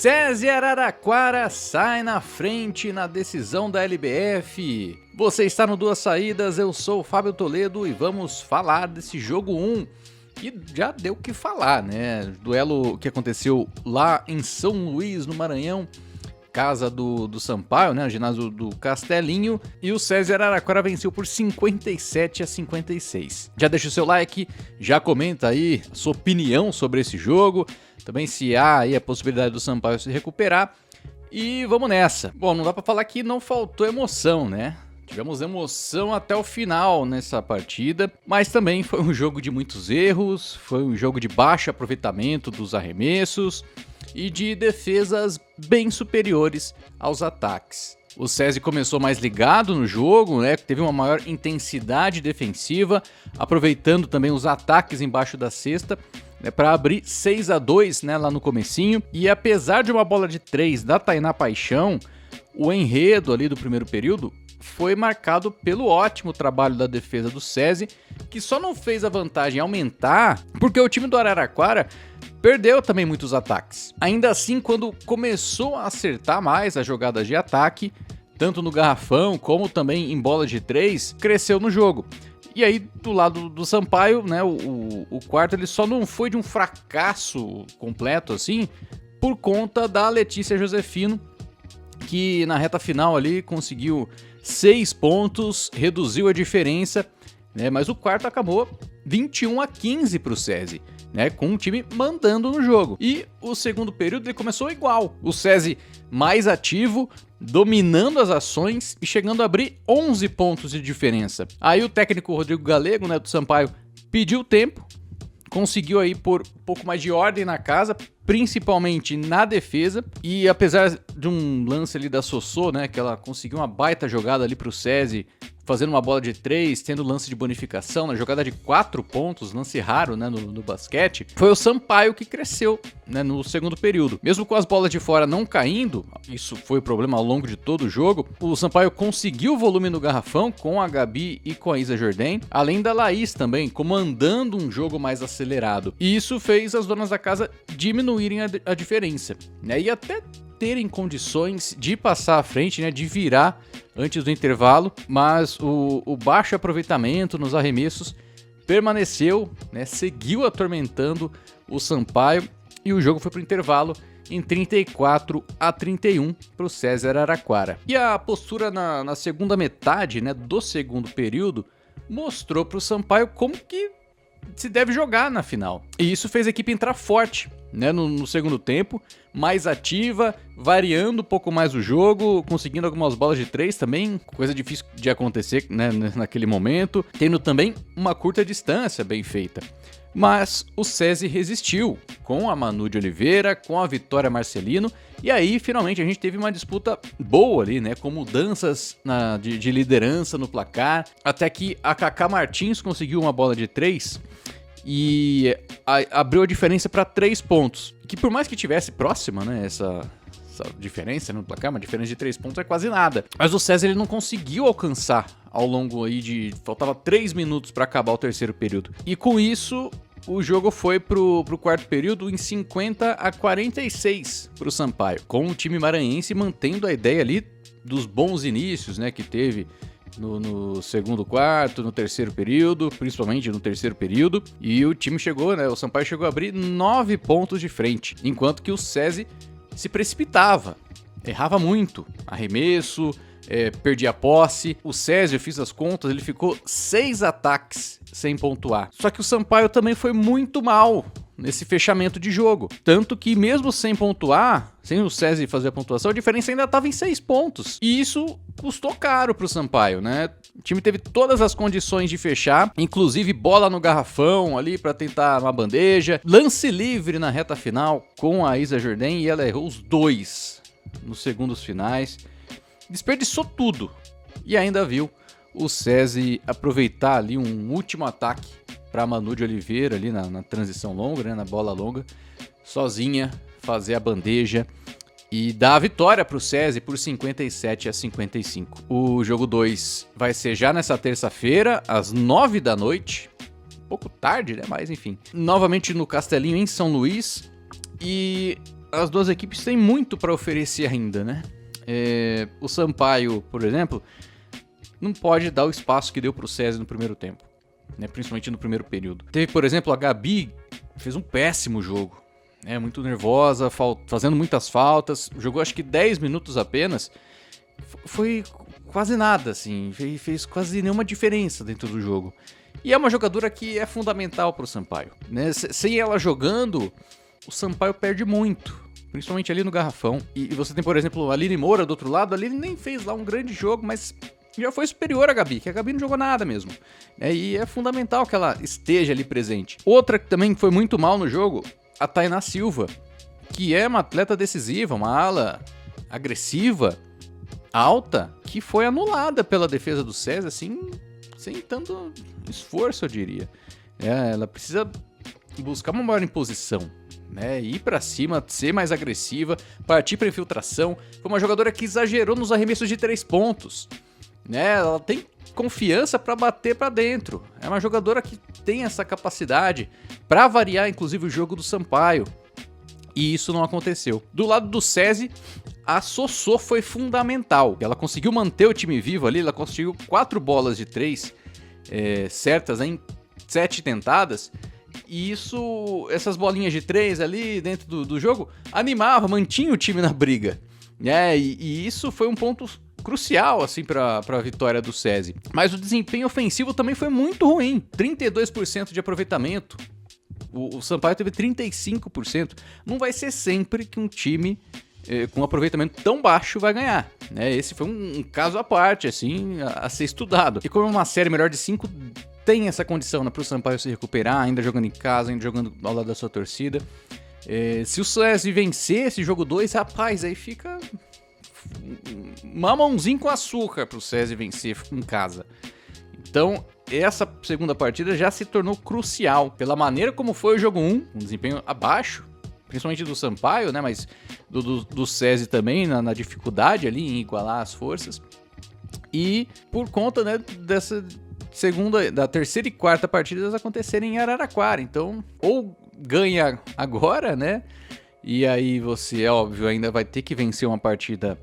SESI Araraquara sai na frente na decisão da LBF. Você está no Duas Saídas, eu sou o Fábio Toledo e vamos falar desse jogo 1, que já deu o que falar, né? Duelo que aconteceu lá em São Luís, no Maranhão, casa do Sampaio, né? O ginásio do Castelinho, e o SESI Araraquara venceu por 57-56. Já deixa o seu like, já comenta aí a sua opinião sobre esse jogo, também se há aí a possibilidade do Sampaio se recuperar, e vamos nessa. Bom, não dá pra falar que não faltou emoção, né? Tivemos emoção até o final nessa partida, mas também foi um jogo de muitos erros, foi um jogo de baixo aproveitamento dos arremessos e de defesas bem superiores aos ataques. O SESI começou mais ligado no jogo, né? Teve uma maior intensidade defensiva, aproveitando também os ataques embaixo da cesta, né, para abrir 6-2, né, lá no comecinho. E apesar de uma bola de 3 da Tainá Paixão, o enredo ali do primeiro período foi marcado pelo ótimo trabalho da defesa do SESI, que só não fez a vantagem aumentar porque o time do Araraquara perdeu também muitos ataques. Ainda assim, quando começou a acertar mais as jogadas de ataque, tanto no garrafão como também em bola de 3, cresceu no jogo. E aí, do lado do Sampaio, né, o quarto ele só não foi de um fracasso completo assim, por conta da Letícia Josefino, que na reta final ali conseguiu 6 pontos, reduziu a diferença, né, mas o quarto acabou 21-15 para o SESI, né, com o time mandando no jogo. E o segundo período ele começou igual, o SESI mais ativo, dominando as ações e chegando a abrir 11 pontos de diferença. Aí o técnico Rodrigo Galego, né, do Sampaio, pediu tempo, conseguiu aí pôr um pouco mais de ordem na casa, principalmente na defesa, e apesar de um lance ali da Sossô, né, que ela conseguiu uma baita jogada ali pro SESI, fazendo uma bola de 3, tendo lance de bonificação, na jogada de 4 pontos, lance raro, né, no basquete, foi o Sampaio que cresceu, né, no segundo período. Mesmo com as bolas de fora não caindo, isso foi o problema ao longo de todo o jogo, o Sampaio conseguiu volume no garrafão com a Gabi e com a Isa Jordan, além da Laís também, comandando um jogo mais acelerado. E isso fez as donas da casa diminuírem a diferença, né, e até terem condições de passar à frente, né, de virar antes do intervalo, mas o baixo aproveitamento nos arremessos permaneceu, né, seguiu atormentando o Sampaio, e o jogo foi para o intervalo em 34-31 para o SESI Araraquara. E a postura na segunda metade, né, do segundo período mostrou para o Sampaio como que se deve jogar na final. E isso fez a equipe entrar forte, né, no segundo tempo, mais ativa, variando um pouco mais o jogo, conseguindo algumas bolas de 3 também, coisa difícil de acontecer, né, naquele momento, tendo também uma curta distância bem feita. Mas o SESI resistiu, com a Manu de Oliveira, com a Vitória Marcelino, e aí finalmente a gente teve uma disputa boa ali, né, com mudanças de liderança no placar, até que a Cacá Martins conseguiu uma bola de 3 e abriu a diferença para 3 pontos, que por mais que tivesse próxima, né, essa diferença no placar, uma diferença de 3 pontos é quase nada. Mas o SESI ele não conseguiu alcançar ao longo aí faltava 3 minutos para acabar o terceiro período. E com isso, o jogo foi pro quarto período em 50-46 pro Sampaio, com o time maranhense mantendo a ideia ali dos bons inícios, né, que teve no segundo quarto, no terceiro período, principalmente no terceiro período, e o time chegou, né, o Sampaio chegou a abrir 9 pontos de frente, enquanto que o SESI se precipitava, errava muito, arremesso, perdia a posse. O SESI, eu fiz as contas, ele ficou 6 ataques sem pontuar. Só que o Sampaio também foi muito mal nesse fechamento de jogo. Tanto que mesmo sem pontuar, sem o SESI fazer a pontuação, a diferença ainda estava em 6 pontos. E isso custou caro pro Sampaio, né? O time teve todas as condições de fechar, inclusive bola no garrafão ali para tentar uma bandeja, lance livre na reta final com a Isa Jordan, e ela errou os 2 nos segundos finais. Desperdiçou tudo e ainda viu o SESI aproveitar ali um último ataque para Manu de Oliveira ali na transição longa, né, na bola longa, sozinha fazer a bandeja e dar a vitória para o SESI por 57-55. O jogo 2 vai ser já nessa terça-feira, às 9 da noite, um pouco tarde, né, mas enfim. Novamente no Castelinho, em São Luís, e as duas equipes têm muito para oferecer ainda, né? O Sampaio, por exemplo, não pode dar o espaço que deu pro SESI no primeiro tempo, né? Principalmente no primeiro período. Teve, por exemplo, a Gabi, fez um péssimo jogo, né? Muito nervosa, fazendo muitas faltas, jogou acho que 10 minutos apenas, foi quase nada, assim, fez quase nenhuma diferença dentro do jogo. E é uma jogadora que é fundamental pro Sampaio, né? Sem ela jogando, o Sampaio perde muito, principalmente ali no garrafão. E você tem, por exemplo, a Aline Moura do outro lado. A Aline nem fez lá um grande jogo, mas já foi superior à Gabi, que a Gabi não jogou nada mesmo. E é fundamental que ela esteja ali presente. Outra que também foi muito mal no jogo, a Tainá Silva, que é uma atleta decisiva, uma ala agressiva, alta, que foi anulada pela defesa do SESI, assim, sem tanto esforço, eu diria. Ela precisa buscar uma maior imposição, né? Ir pra cima, ser mais agressiva, partir pra infiltração. Foi uma jogadora que exagerou nos arremessos de 3 pontos, né? Ela tem confiança pra bater pra dentro. É uma jogadora que tem essa capacidade pra variar, inclusive, o jogo do Sampaio. E isso não aconteceu. Do lado do SESI, a Sossô foi fundamental. Ela conseguiu manter o time vivo ali, ela conseguiu 4 bolas de 3 certas em 7 tentadas. E essas bolinhas de 3 ali dentro do jogo, animava, mantinha o time na briga. E isso foi um ponto crucial assim, para a vitória do SESI. Mas o desempenho ofensivo também foi muito ruim. 32% de aproveitamento. O Sampaio teve 35%. Não vai ser sempre que um time com um aproveitamento tão baixo vai ganhar, né? Esse foi um caso à parte, assim, a ser estudado. E como é uma série melhor de 5, tem essa condição, né, para o Sampaio se recuperar, ainda jogando em casa, ainda jogando ao lado da sua torcida. Se o SESI vencer esse jogo 2, rapaz, aí fica mamãozinho com açúcar para o SESI vencer em casa. Então, essa segunda partida já se tornou crucial pela maneira como foi o jogo 1, um desempenho abaixo, principalmente do Sampaio, né, mas do SESI também, na dificuldade ali em igualar as forças. E por conta, né, da terceira e quarta partidas acontecerem em Araraquara. Então, ou ganha agora, né, e aí você, óbvio, ainda vai ter que vencer uma partida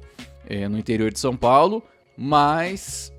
no interior de São Paulo, mas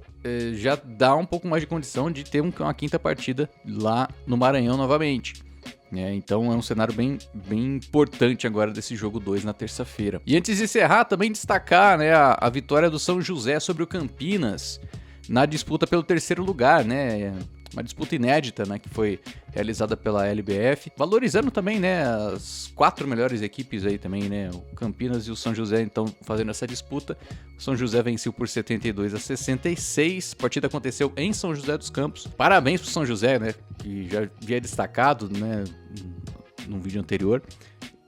já dá um pouco mais de condição de ter uma quinta partida lá no Maranhão novamente. Então é um cenário bem importante agora desse jogo 2 na terça-feira. E antes de encerrar, também destacar, né, a vitória do São José sobre o Campinas na disputa pelo terceiro lugar, né? Uma disputa inédita, né, que foi realizada pela LBF, valorizando também, né, as 4 melhores equipes aí também, né, o Campinas e o São José, então, fazendo essa disputa. O São José venceu por 72-66, a partida aconteceu em São José dos Campos. Parabéns pro São José, né, que já havia destacado, né, num vídeo anterior,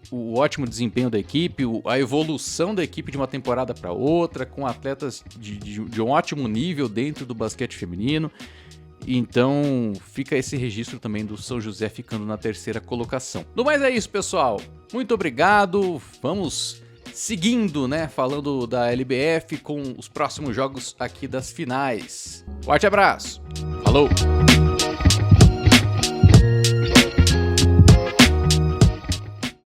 o ótimo desempenho da equipe, a evolução da equipe de uma temporada para outra, com atletas de um ótimo nível dentro do basquete feminino. Então fica esse registro também do São José ficando na terceira colocação. No mais é isso, pessoal. Muito obrigado. Vamos seguindo, né? Falando da LBF com os próximos jogos aqui das finais. Forte abraço. Falou!